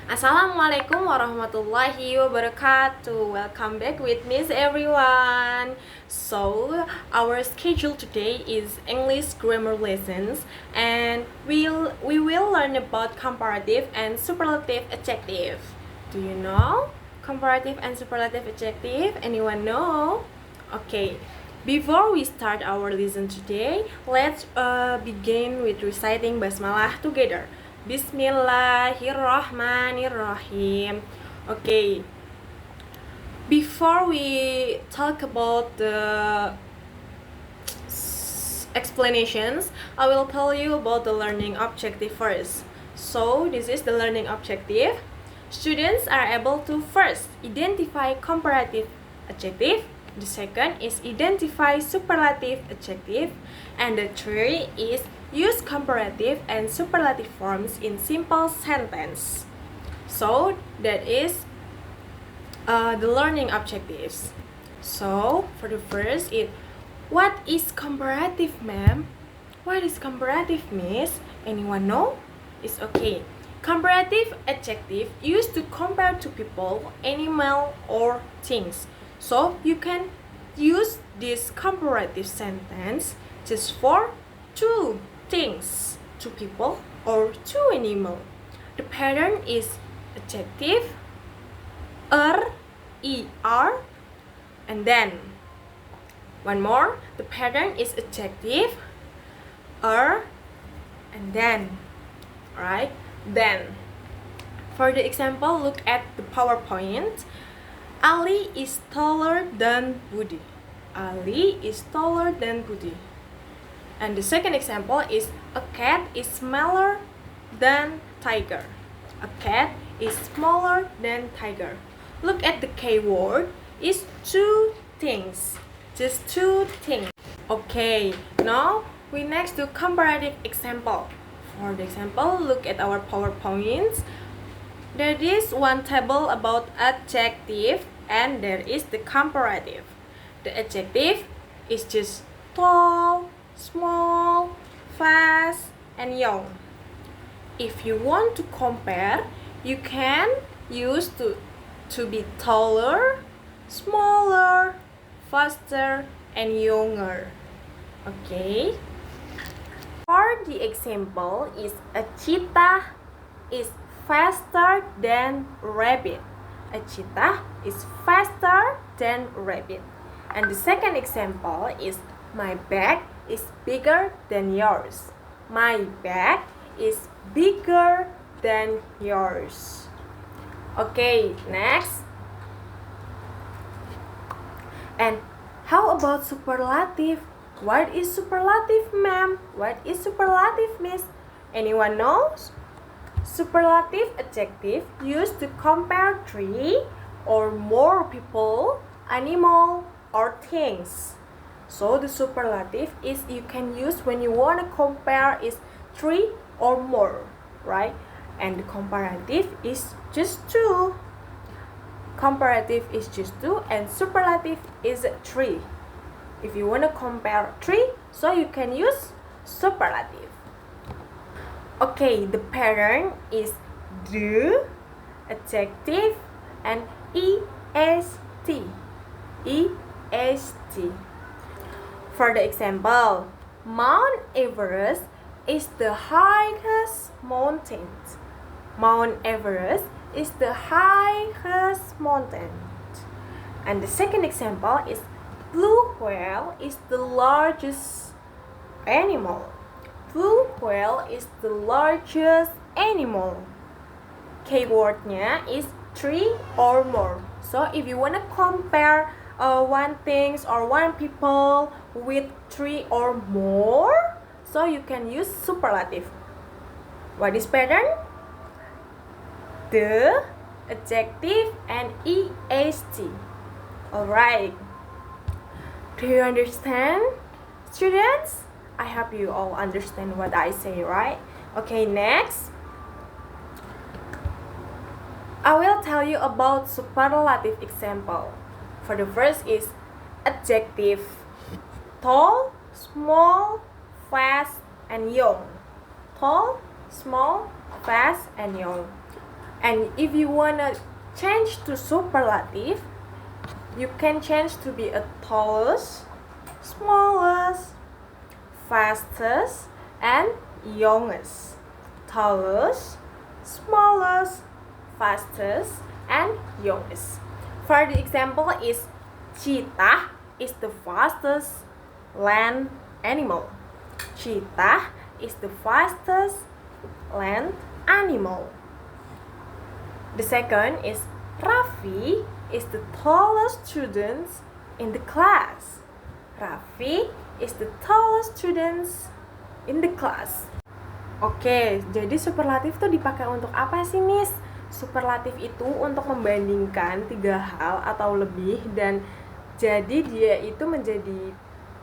Assalamualaikum warahmatullahi wabarakatuh. Welcome back with Miss everyone. So, our schedule today is English grammar lessons and we will learn about comparative and superlative adjective. Do you know comparative and superlative adjective? Anyone know? Okay. Before we start our lesson today, let's begin with reciting basmalah together. Bismillahirrahmanirrahim. Okay. Before we talk about the explanations, I will tell you about the learning objective first. So, this is the learning objective. Students are able to first identify comparative adjective. The second is identify superlative adjective. And the third is use comparative and superlative forms in simple sentence. So that is the learning objectives. So for the first, what is comparative, ma'am? What is comparative, miss? Anyone know? It's okay. Comparative adjective used to compare two people, animal, or things. So you can use this comparative sentence just for two things, two people, or two animal. The pattern is adjective, er, and then one more. The pattern is adjective, and then, right? Then, for the example, look at the PowerPoint. Ali is taller than Budi. Ali is taller than Budi. And the second example is a cat is smaller than tiger. A cat is smaller than tiger. Look at the keyword is two things. Just two things. Okay, now we next to comparative example. For the example, look at our PowerPoints. There is one table about adjective and there is the comparative. The adjective is just tall, small, fast, and young. If you want to compare, you can use to be taller, smaller, faster, and younger. Okay. For the example is a cheetah is faster than rabbit. A cheetah is faster than rabbit. And the second example is my bag is bigger than yours. My bag is bigger than yours. Okay, next. And how about superlative? What is superlative, ma'am? What is superlative, miss? Anyone knows? Superlative adjective used to compare three or more people, animal, or things. So the superlative is you can use when you want to compare is three or more, right? And the comparative is just two. Comparative is just two and superlative is three. If you want to compare three, so you can use superlative. Okay, the pattern is the, adjective, and est. est. For the example, Mount Everest is the highest mountain. Mount Everest is the highest mountain. And the second example is blue whale is the largest animal. Blue whale is the largest animal. Keywordnya is three or more. So if you want to compare one things or one people with three or more, so you can use superlative. What is pattern? The, adjective, and est. Alright. Do you understand, students? I hope you all understand what I say, right? Okay, next. I will tell you about superlative example. For the first is adjective. Tall, small, fast, and young. Tall, small, fast, and young. And if you wanna change to superlative, you can change to be a tallest, smallest, fastest, and youngest. Tallest, smallest, fastest, and youngest. For the example is cheetah is the fastest land animal. Cheetah is the fastest land animal. The second is Raffi is the tallest student in the class. Raffi is the tallest student in the class. Oke, jadi superlatif tuh dipakai untuk apa sih, Miss? Superlatif itu untuk membandingkan 3 hal atau lebih dan jadi dia itu menjadi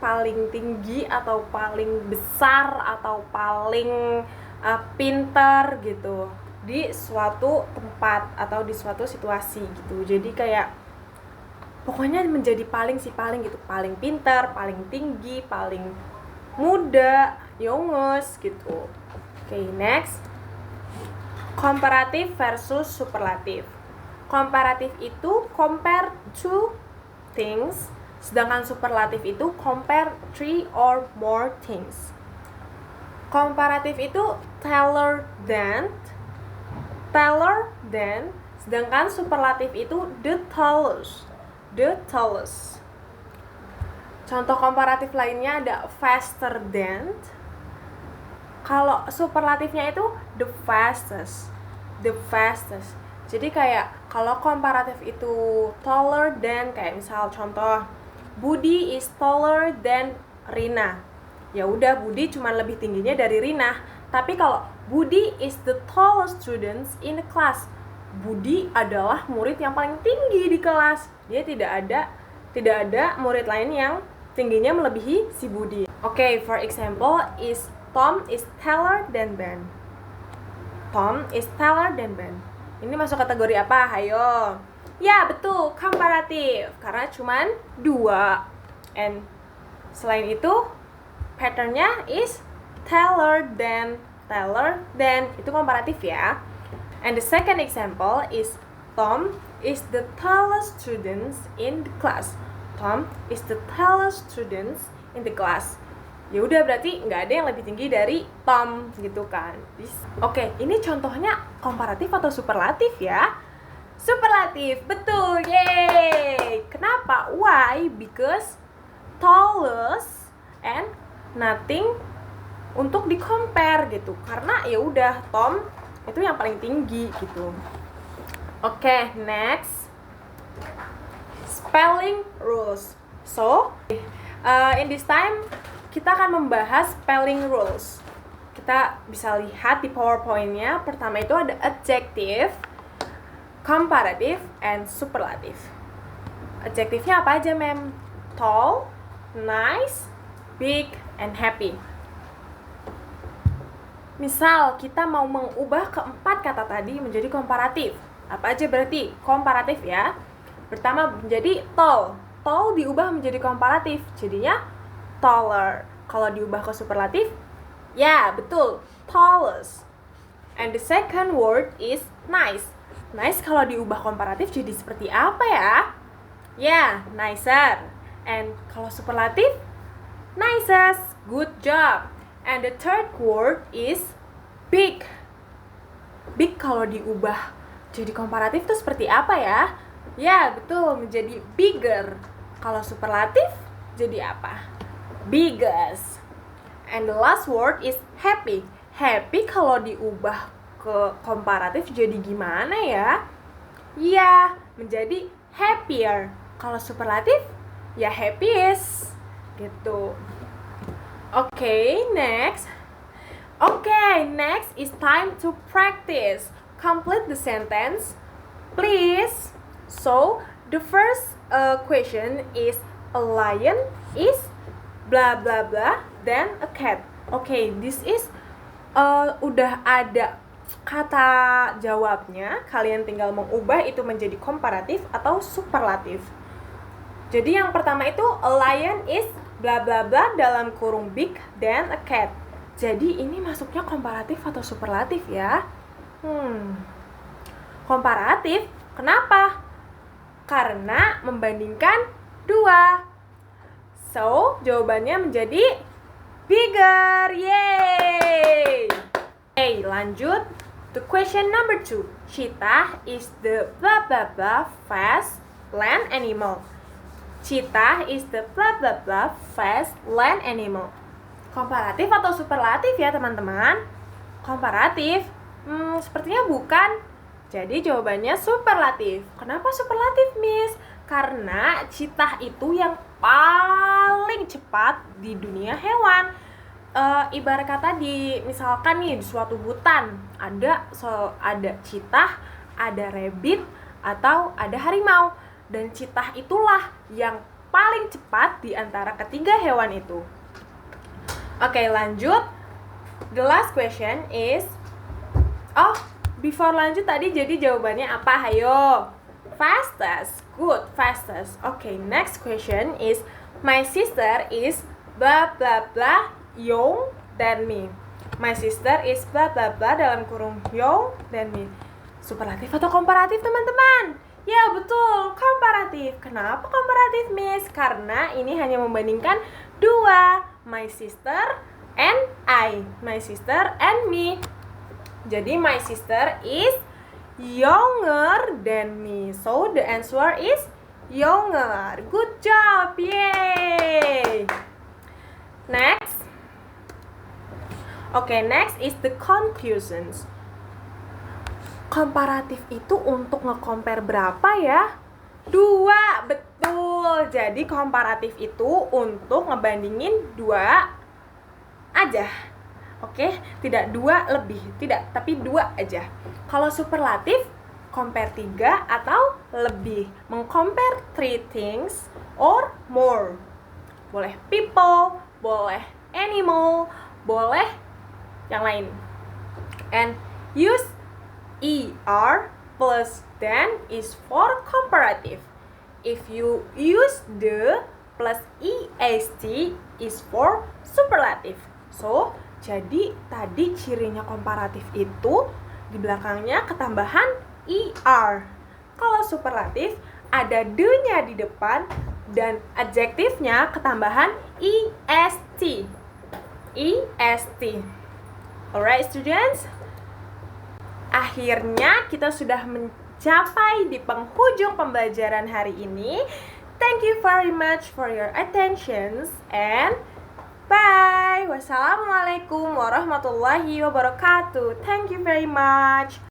paling tinggi atau paling besar atau paling pintar gitu di suatu tempat atau di suatu situasi gitu. Jadi kayak pokoknya menjadi paling gitu, paling pintar, paling tinggi, paling muda, youngest gitu. Oke, next. Komparatif versus superlatif. Komparatif itu compare two things, sedangkan superlatif itu compare 3 or more things. Komparatif itu taller than, sedangkan superlatif itu the tallest. Contoh komparatif lainnya ada faster than. Kalau superlatifnya itu the fastest. Jadi kayak kalau komparatif itu taller than, kayak misal contoh Budi is taller than Rina. Ya udah, Budi cuma lebih tingginya dari Rina. Tapi kalau Budi is the tallest student in the class, Budi adalah murid yang paling tinggi di kelas. Dia tidak ada murid lain yang tingginya melebihi si Budi. Okay, for example is Tom is taller than Ben. Tom is taller than Ben. Ini masuk kategori apa? Hayo. Ya, betul, komparatif. Karena cuman 2. And selain itu, patternnya is taller than. Itu komparatif ya. And the second example is Tom is the tallest student in the class. Tom is the tallest student in the class. Ya udah, berarti nggak ada yang lebih tinggi dari Tom gitu kan. Oke, ini contohnya komparatif atau superlatif ya? Superlatif, betul, yeay. Kenapa? Why? Because tallest and nothing untuk di-compare gitu. Karena ya udah, Tom itu yang paling tinggi gitu. Oke, next. Spelling rules. So, in this time kita akan membahas spelling rules. Kita bisa lihat di PowerPoint-nya. Pertama itu ada adjective, comparative, and superlative. Adjektifnya apa aja, Mem? Tall, nice, big, and happy. Misal kita mau mengubah keempat kata tadi menjadi komparatif. Apa aja berarti komparatif ya? Pertama menjadi tall. Tall diubah menjadi komparatif. Jadinya taller. Kalau diubah ke superlatif, ya betul, tallest. And the second word is nice. Nice kalau diubah komparatif jadi seperti apa ya? Ya, nicer. And kalau superlatif, nicest. Good job. And the third word is big. Big kalau diubah jadi komparatif itu seperti apa ya? Ya, betul, menjadi bigger. Kalau superlatif jadi apa? Biggest. And the last word is happy. Happy kalau diubah ke komparatif jadi gimana ya? Ya, menjadi happier. Kalau superlatif, ya happiest. Gitu. Okay, next is time to practice. Complete the sentence, please. So, the first question is a lion is blah blah blah, then a cat. Okay, this is udah ada kata jawabnya. Kalian tinggal mengubah itu menjadi komparatif atau superlatif. Jadi yang pertama itu a lion is blah blah blah dalam kurung big, then a cat. Jadi ini masuknya komparatif atau superlatif ya? Komparatif, kenapa? Karena membandingkan dua. So, jawabannya menjadi bigger. Yay! Oke, lanjut to question number 2. Cheetah is the blah blah blah fast land animal. Cheetah is the blah blah blah fast land animal. Komparatif atau superlatif ya teman-teman? Komparatif? Sepertinya bukan. Jadi jawabannya superlatif. Kenapa superlatif, Miss? Karena cheetah itu yang paling cepat di dunia hewan. Ibarat kata misalkan nih di suatu hutan ada cheetah, ada rabbit, atau ada harimau. Dan cheetah itulah yang paling cepat di antara ketiga hewan itu. Oke, lanjut. The last question is before lanjut tadi jadi jawabannya apa? Hayo. Fastest. Good, fastest. Okay, next question is my sister is blah blah blah young than me. My sister is blah blah blah dalam kurung young than me. Superlatif atau komparatif, teman-teman? Ya, betul, komparatif. Kenapa komparatif, Miss? Karena ini hanya membandingkan dua. My sister and I. My sister and me. Jadi my sister is younger than me. So the answer is younger. Good job. Yay. Next. Okay, next is the conclusions. Komparatif itu untuk nge-compare berapa ya? 2, betul. Jadi komparatif itu untuk ngebandingin 2 aja. Oke, tidak 2 lebih, tidak, tapi 2 aja. Kalau superlatif, compare 3 atau lebih. Meng-compare 3 things or more. Boleh people, boleh animal, boleh yang lain. And use ER plus than is for comparative. If you use the plus EST is for superlative. So, jadi tadi cirinya komparatif itu di belakangnya ketambahan ER. Kalau superlatif ada the-nya di depan dan adjektifnya ketambahan EST. EST. Alright students? Akhirnya kita sudah mencapai di penghujung pembelajaran hari ini. Thank you very much for your attention and bye. Wassalamualaikum warahmatullahi wabarakatuh. Thank you very much.